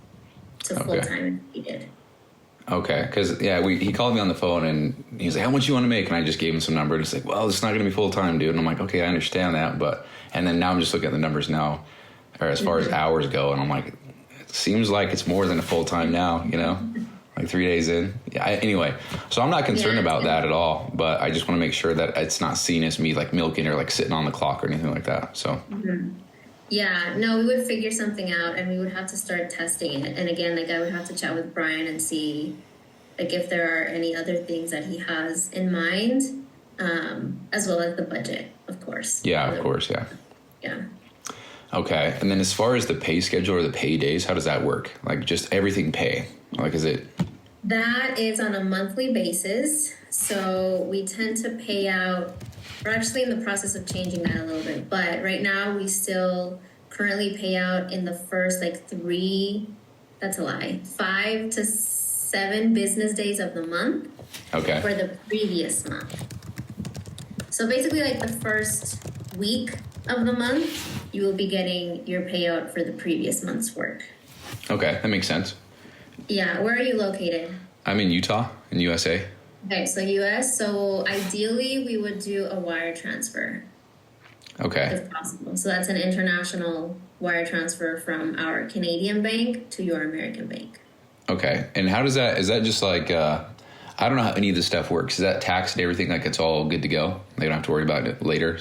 to full time if needed. Okay, because he called me on the phone and he was like, "How much you want to make?" And I just gave him some number. And he's like, "Well, it's not going to be full time, dude." And I'm like, "Okay, I understand that," and then now I'm just looking at the numbers now, or as far as hours go, and I'm like, it seems like it's more than a full time now, you know, like 3 days in. Yeah. Anyway, so I'm not concerned about that at all, but I just want to make sure that it's not seen as me like milking or like sitting on the clock or anything like that. So. Yeah, no, we would figure something out and we would have to start testing it. And again, like I would have to chat with Brian and see like if there are any other things that he has in mind, as well as the budget, of course. Yeah, of course, yeah. Yeah. Okay, and then as far as the pay schedule or the pay days, how does that work? Like just everything pay? Like is it? That is on a monthly basis. So we tend to pay out. We're actually in the process of changing that a little bit, but right now we still currently pay out in the first 5 to 7 business days of the month. Okay. For the previous month. So basically like the first week of the month, you will be getting your payout for the previous month's work. Okay, that makes sense. Yeah, where are you located? I'm in Utah, in USA. Okay, so US. So ideally, we would do a wire transfer. Okay. If possible. So that's an international wire transfer from our Canadian bank to your American bank. Okay. And how does that, is that just like, I don't know how any of this stuff works. Is that taxed and everything? Like it's all good to go? They don't have to worry about it later?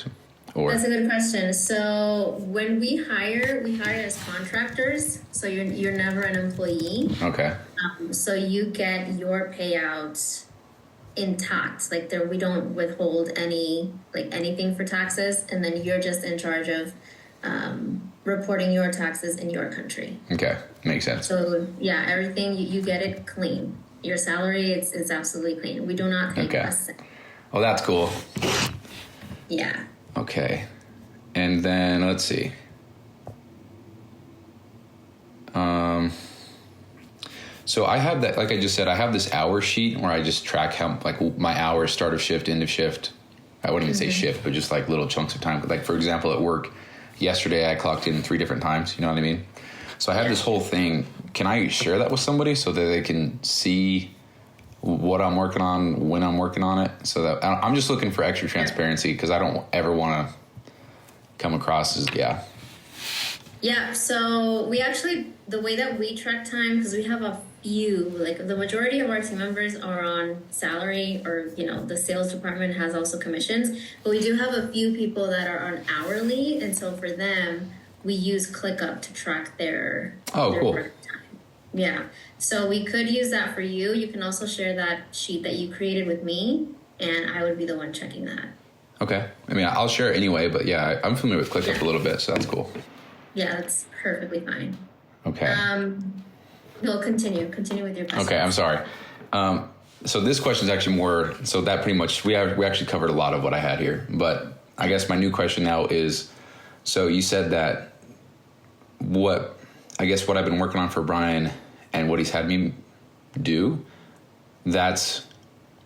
Or? That's a good question. So when we hire as contractors. So you're never an employee. Okay. So you get your payouts intact. Like we don't withhold anything for taxes, and then you're just in charge of reporting your taxes in your country. Okay, makes sense. So yeah, everything you get it clean. Your salary it's absolutely clean. We do not pay less. Oh, that's cool. Yeah. Okay, and then let's see. So I have that, like I just said, I have this hour sheet where I just track how, like, my hours, start of shift, end of shift. I wouldn't even say shift, but just like little chunks of time. Like, for example, at work, yesterday I clocked in 3 different times. You know what I mean? So I have this whole thing. Can I share that with somebody so that they can see what I'm working on, when I'm working on it? So that I'm just looking for extra transparency because I don't ever want to come across as, Yeah, so we actually, the way that we track time, because we have a few, like the majority of our team members are on salary or, the sales department has also commissions, but we do have a few people that are on hourly. And so for them, we use ClickUp to track their cool. work time. Yeah, so we could use that for you. You can also share that sheet that you created with me, and I would be the one checking that. Okay. I mean, I'll share it anyway, but yeah, I'm familiar with ClickUp a little bit, so that's cool. Yeah, that's perfectly fine. Okay. We'll continue with your questions. Okay, I'm sorry. So this question is actually more, so that pretty much, we actually covered a lot of what I had here. But I guess my new question now is, so you said that what I've been working on for Brian and what he's had me do, that's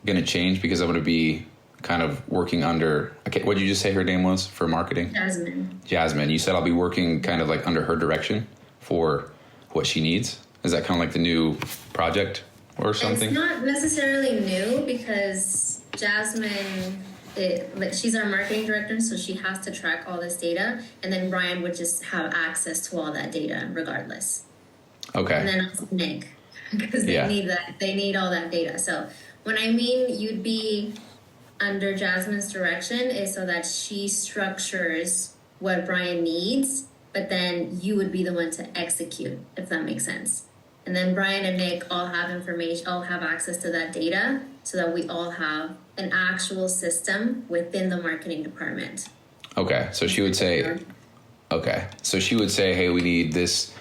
going to change because I'm going to be kind of working under, okay, what did you just say her name was for marketing? Jasmine. You said I'll be working kind of like under her direction for what she needs. Is that kind of like the new project or something? It's not necessarily new because Jasmine, she's our marketing director, so she has to track all this data, and then Brian would just have access to all that data regardless. Okay. And then also Nick, because they need all that data. So when I mean you'd be under Jasmine's direction is so that she structures what Brian needs, but then you would be the one to execute, if that makes sense. And then Brian and Nick all have information, all have access to that data so that we all have an actual system within the marketing department. Okay. So she would say, hey, we need these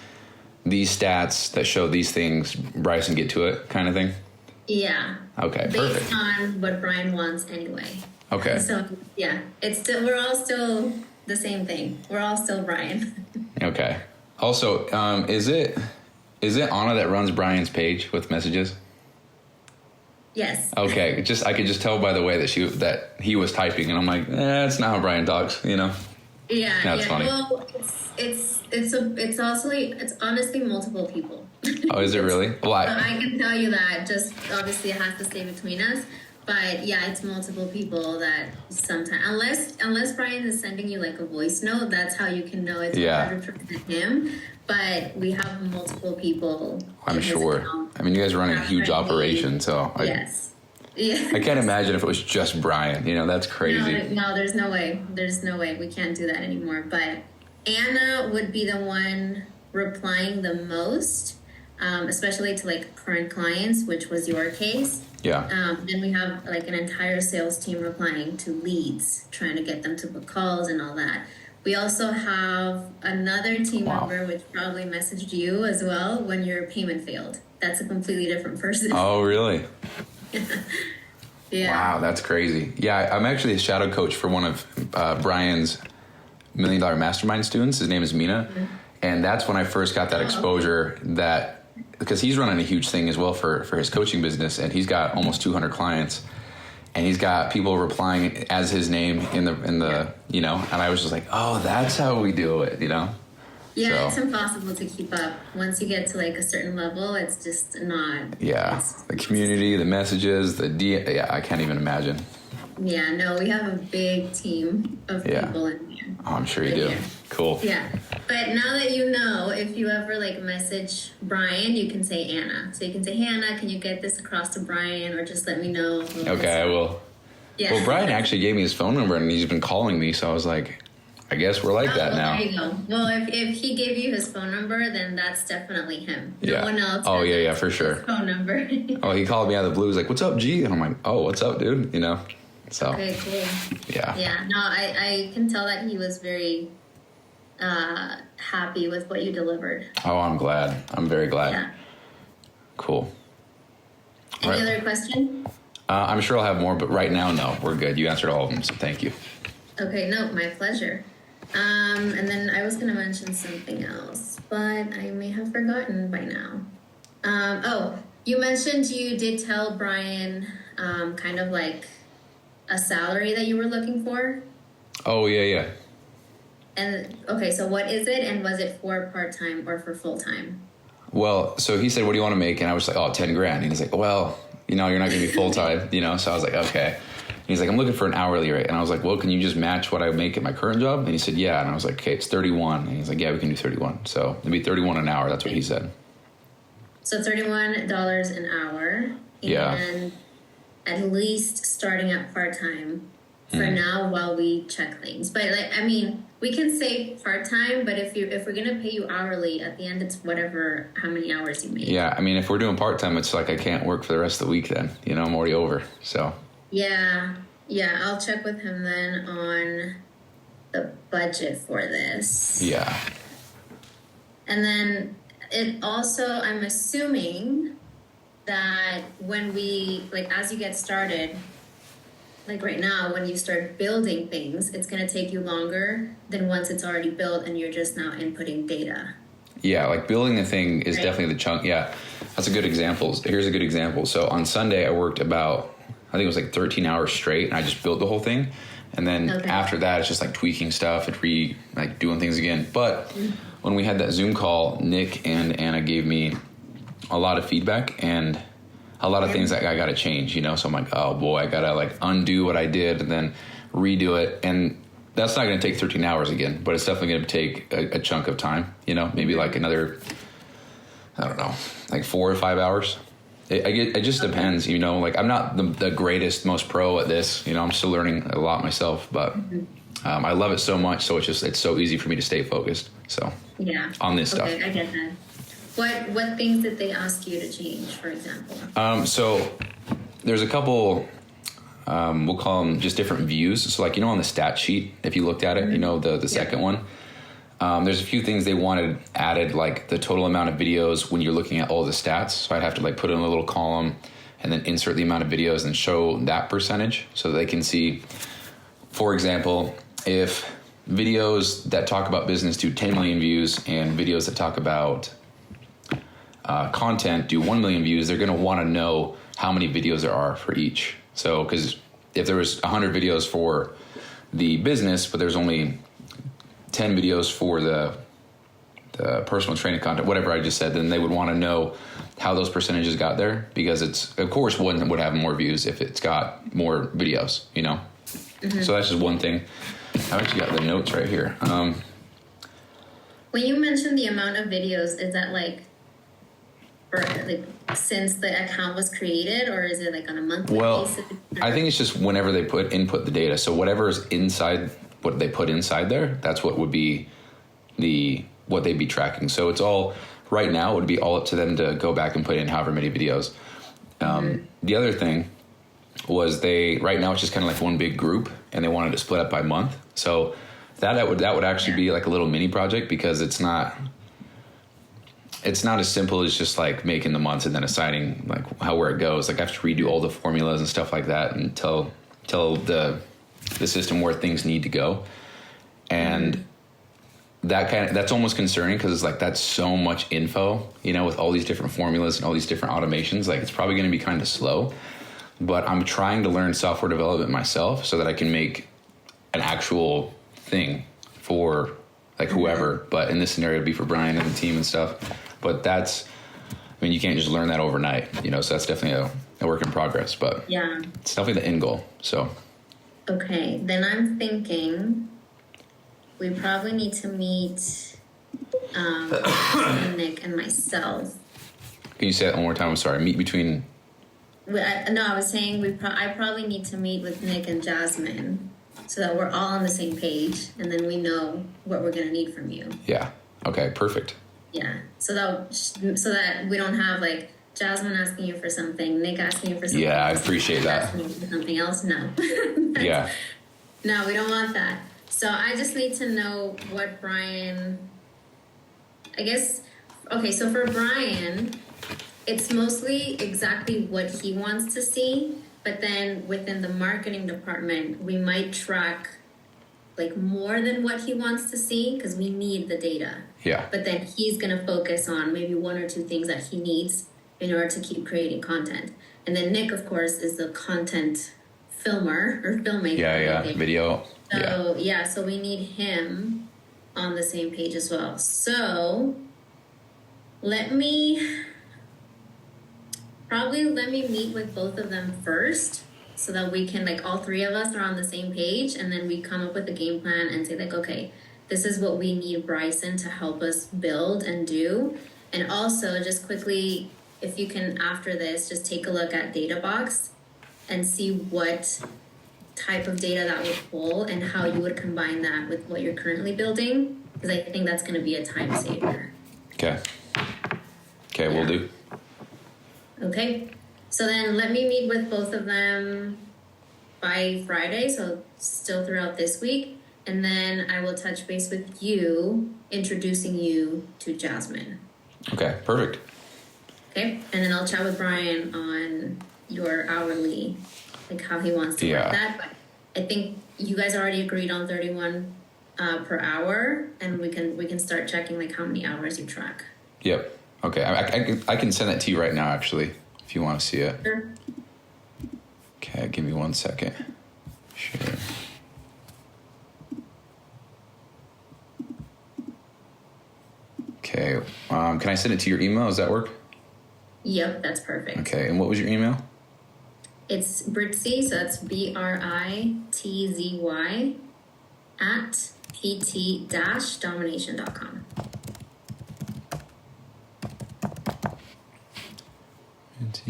stats that show these things. Bryson, get to it kind of thing. Yeah. Okay. Perfect. Based on what Brian wants anyway. Okay. So yeah, we're all still the same thing. We're all still Brian. Okay. Also, is it Anna that runs Brian's page with messages? Yes. Okay. I could just tell by the way that he was typing, and I'm like, it's not how Brian talks, you know? Yeah. That's funny. Well, it's honestly multiple people. Oh, is it really? Well, I can tell you that. Just obviously, it has to stay between us. But yeah, it's multiple people that sometimes, unless Brian is sending you like a voice note, that's how you can know it's 100% him. But we have multiple people. I'm sure. I mean, you guys run a huge operation, so yes. Yeah. I can't imagine if it was just Brian. You know, that's crazy. No, there's no way. There's no way. We can't do that anymore. But Anna would be the one replying the most, especially to like current clients, which was your case. Yeah. Then we have like an entire sales team replying to leads, trying to get them to book calls and all that. We also have another team member, which probably messaged you as well when your payment failed. That's a completely different person. Oh, really? Yeah. Wow, that's crazy. Yeah, I'm actually a shadow coach for one of Brian's $1 Million Mastermind students. His name is Mina. Mm-hmm. And that's when I first got that exposure because he's running a huge thing as well for his coaching business, and he's got almost 200 clients, and he's got people replying as his name in the you know, and I was just like, oh, that's how we do it, you know? Yeah, it's impossible to keep up. Once you get to like a certain level, it's just not. Yeah, the community, the messages, I can't even imagine. Yeah, no, we have a big team of people in here. Oh, I'm sure you do. Cool. Yeah, but now that you know, if you ever like message Brian, you can say Anna. So you can say, hey, Anna, can you get this across to Brian, or just let me know. Okay, I will. Yeah. Well, Brian actually gave me his phone number, and he's been calling me, so I was like, I guess we're like that now. There you go. Well, if he gave you his phone number, then that's definitely him. No one else. Oh, yeah, for sure. Phone number. Oh, he called me out of the blue. He's like, what's up, G? And I'm like, oh, what's up, dude? You know? So. Okay, cool. Yeah. Yeah, no, I can tell that he was very happy with what you delivered. Oh, I'm glad. I'm very glad. Yeah. Cool. Any other question? I'm sure I'll have more, but right now, no. We're good. You answered all of them, so thank you. Okay, no, my pleasure. And then I was going to mention something else, but I may have forgotten by now. You mentioned you did tell Brian kind of like a salary that you were looking for. Oh, yeah. And okay, so what is it, and was it for part-time or for full-time? Well, so he said, what do you want to make? And I was like, oh, 10 grand. And he's like, well, you know, you're not going to be full-time, you know? So I was like, okay. And he's like, I'm looking for an hourly rate. And I was like, well, can you just match what I make at my current job? And he said, yeah. And I was like, okay, it's 31. And he's like, yeah, we can do 31. So it'd be 31 an hour. That's what he said. So $31 an hour. And at least starting at part-time for now while we check things. But like, I mean, we can say part-time, but if we're going to pay you hourly, at the end, it's how many hours you make. Yeah. I mean, if we're doing part-time, it's like I can't work for the rest of the week then, you know, I'm already over. So. Yeah, I'll check with him then on the budget for this. Yeah. And then it also, I'm assuming that when we, like, as you get started, like right now, when you start building things, it's going to take you longer than once it's already built and you're just now inputting data. Yeah, like building the thing is Right. definitely the chunk. Yeah, that's a good example. Here's a good example. So on Sunday, I worked about, I think it was like 13 hours straight, and I just built the whole thing. And then after that, it's just like tweaking stuff and like doing things again. But when we had that Zoom call, Nick and Anna gave me a lot of feedback and a lot of things that I got to change, you know? So I'm like, oh boy, I got to like undo what I did and then redo it. And that's not going to take 13 hours again, but it's definitely going to take a chunk of time, you know, maybe like another, I don't know, like 4 or 5 hours. It just depends, you know, like I'm not the greatest, most pro at this, you know, I'm still learning a lot myself, but I love it so much. So it's so easy for me to stay focused. So Yeah. on this stuff. I get that. What things did they ask you to change, for example? So there's a couple, we'll call them just different views. So like, you know, on the stat sheet, if you looked at it, you know, the second one, there's a few things they wanted added, like the total amount of videos when you're looking at all the stats. So I'd have to like put in a little column and then insert the amount of videos and show that percentage so that they can see, for example, if videos that talk about business do 10 million views and videos that talk about content do 1 million views, they're going to want to know how many videos there are for each. So, because if there was 100 videos for the business, but there's only 10 videos for the personal training content, whatever I just said, then they would want to know how those percentages got there, because it's, of course, one would have more views if it's got more videos, you know? So that's just one thing. I've actually got the notes right here. When you mentioned the amount of videos, is that like for like since the account was created, or is it like on a monthly basis? I think it's just whenever they input the data. So whatever is inside what they put inside there, that's what would be what they'd be tracking. So it's all right now, it would be all up to them to go back and put in however many videos. The other thing was right now it's just kind of like one big group, and they wanted to split up by month. So that would actually be like a little mini project, because it's not as simple as just like making the months and then assigning like where it goes. Like I have to redo all the formulas and stuff like that and tell the system where things need to go. And that's almost concerning, because it's like that's so much info, you know, with all these different formulas and all these different automations. Like it's probably going to be kind of slow, but I'm trying to learn software development myself so that I can make an actual thing for like whoever, but in this scenario it'd be for Brian and the team and stuff. But you can't just learn that overnight, you know, so that's definitely a work in progress, but yeah, it's definitely the end goal. So okay, then I'm thinking we probably need to meet Nick and myself. Can you say that one more time? I'm sorry. Meet between. I was saying I probably need to meet with Nick and Jasmine so that we're all on the same page, and then we know what we're gonna need from you. Yeah. Okay. Perfect. Yeah. So that we don't have like Jasmine asking you for something, Nick asking you for something. Yeah, I appreciate that. Asking you for something else. No. Yeah. No, we don't want that. So I just need to know what Brian. I guess. Okay. So for Brian, it's mostly exactly what he wants to see, but then within the marketing department, we might track like more than what he wants to see, because we need the data. Yeah. But then he's going to focus on maybe 1 or 2 things that he needs in order to keep creating content. And then Nick, of course, is the content filmer or filmmaker. Yeah. Video. So so we need him on the same page as well. So let me meet with both of them first, so that we can, like, all 3 of us are on the same page, and then we come up with a game plan and say, like, okay, this is what we need Bryson to help us build and do. And also, just quickly, if you can, after this, just take a look at DataBox and see what type of data that would pull and how you would combine that with what you're currently building, because I think that's going to be a time saver. Okay, we'll do. Okay. So then let me meet with both of them by Friday, so still throughout this week. And then I will touch base with you, introducing you to Jasmine. Okay, perfect. Okay, and then I'll chat with Brian on your hourly, like how he wants to work that. But I think you guys already agreed on 31 per hour, and we can start checking like how many hours you track. Yep. Okay. I can send that to you right now, actually, if you want to see it. Sure. Okay. Give me 1 second. Sure. Okay. Can I send it to your email? Does that work? Yep, that's perfect. Okay. And what was your email? It's Britzy, so that's BRITZY at pt-domination.com.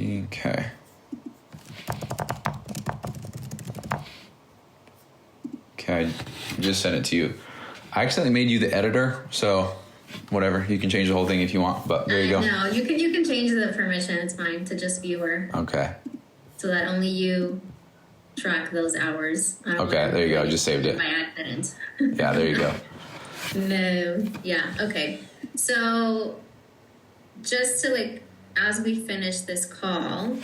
Okay. Okay, I just sent it to you. I accidentally made you the editor, so whatever. You can change the whole thing if you want, but there you go. No, you can change the permission. It's fine to just viewer. Okay. So that only you track those hours. Okay, there you go. I just saved it. By accident. Yeah, there you go. No. Yeah. Okay. So just to like, as we finish this call,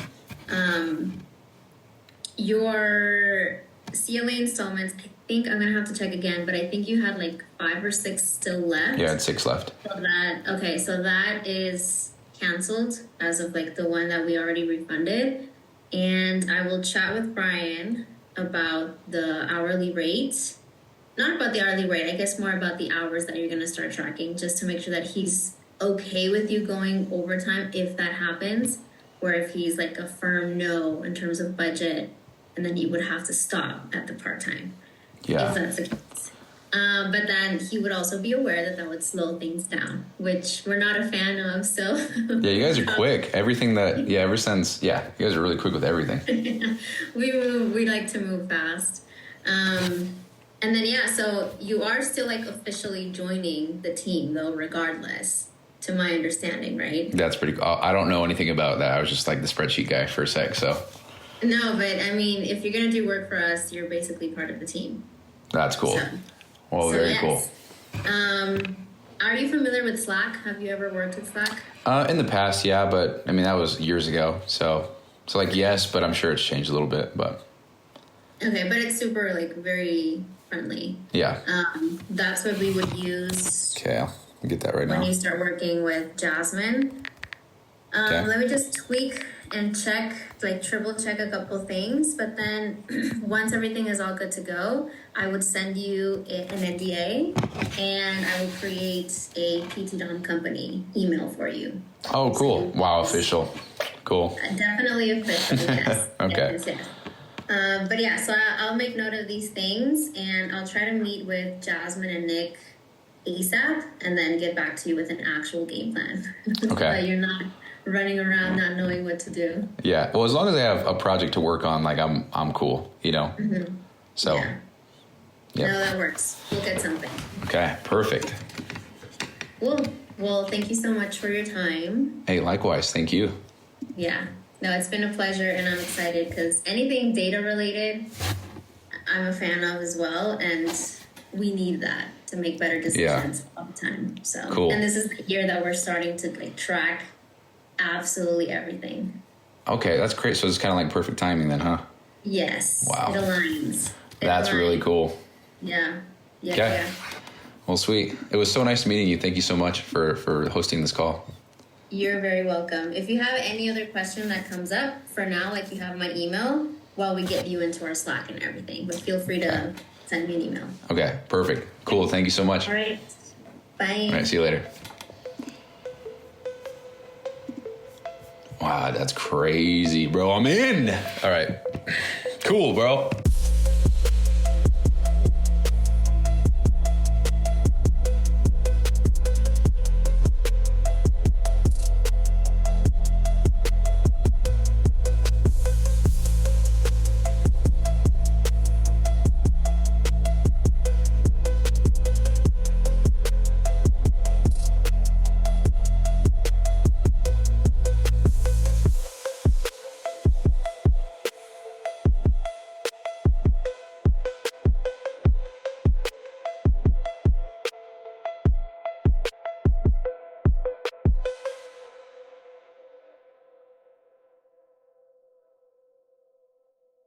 your CLA installments, I think I'm going to have to check again, but I think you had like 5 or 6 still left. Yeah, I had 6 left. So that is canceled as of like the one that we already refunded. And I will chat with Brian about the hourly rate. Not about the hourly rate, I guess more about the hours that you're going to start tracking, just to make sure that he's okay with you going overtime if that happens, or if he's like a firm no in terms of budget, and then you would have to stop at the part-time. Yeah. If that's the case. But then he would also be aware that would slow things down, which we're not a fan of, so... Yeah, you guys are quick. Everything that... Yeah, ever since... Yeah, you guys are really quick with everything. We like to move fast. And then, yeah, so you are still, like, officially joining the team, though, regardless, to my understanding, right? That's pretty cool. I don't know anything about that. I was just, like, the spreadsheet guy for a sec, so... No, but, I mean, if you're going to do work for us, you're basically part of the team. That's cool. Well, very cool. Are you familiar with Slack? Have you ever worked with Slack? In the past, yeah, but I mean that was years ago. So like yes, but I'm sure it's changed a little bit. But okay, but it's super like very friendly. Yeah. That's what we would use. Okay, I'll get that right now. When you start working with Jasmine. Okay. Let me just tweak and check, like triple check a couple things. But then once everything is all good to go, I would send you an NDA and I will create a PT-Dom company email for you. Oh, cool. Wow, official. Cool. Definitely official, yes. Okay. Yes. But yeah, so I'll make note of these things and I'll try to meet with Jasmine and Nick ASAP and then get back to you with an actual game plan. Okay. So you're not running around not knowing what to do. Yeah. Well, as long as I have a project to work on, like I'm cool, you know? Mm-hmm. So. Yeah. No, that works. We'll get something. Okay. Perfect. Cool. Well, thank you so much for your time. Hey, likewise. Thank you. Yeah. No, it's been a pleasure and I'm excited because anything data related, I'm a fan of as well. And we need that to make better decisions all the time. So cool. And this is the year that we're starting to like track absolutely everything. Okay, that's great. So it's kind of like perfect timing then, huh? Yes. Wow. It aligns. That's really cool. Yeah. Yeah. Okay. Yeah. Well, sweet. It was so nice meeting you. Thank you so much for hosting this call. You're very welcome. If you have any other question that comes up, for now, like you have my email while we get you into our Slack and everything. But feel free to send me an email. Okay, perfect. Cool. Thank you so much. All right. Bye. All right, see you later. Wow, that's crazy, bro. I'm in. All right. Cool, bro.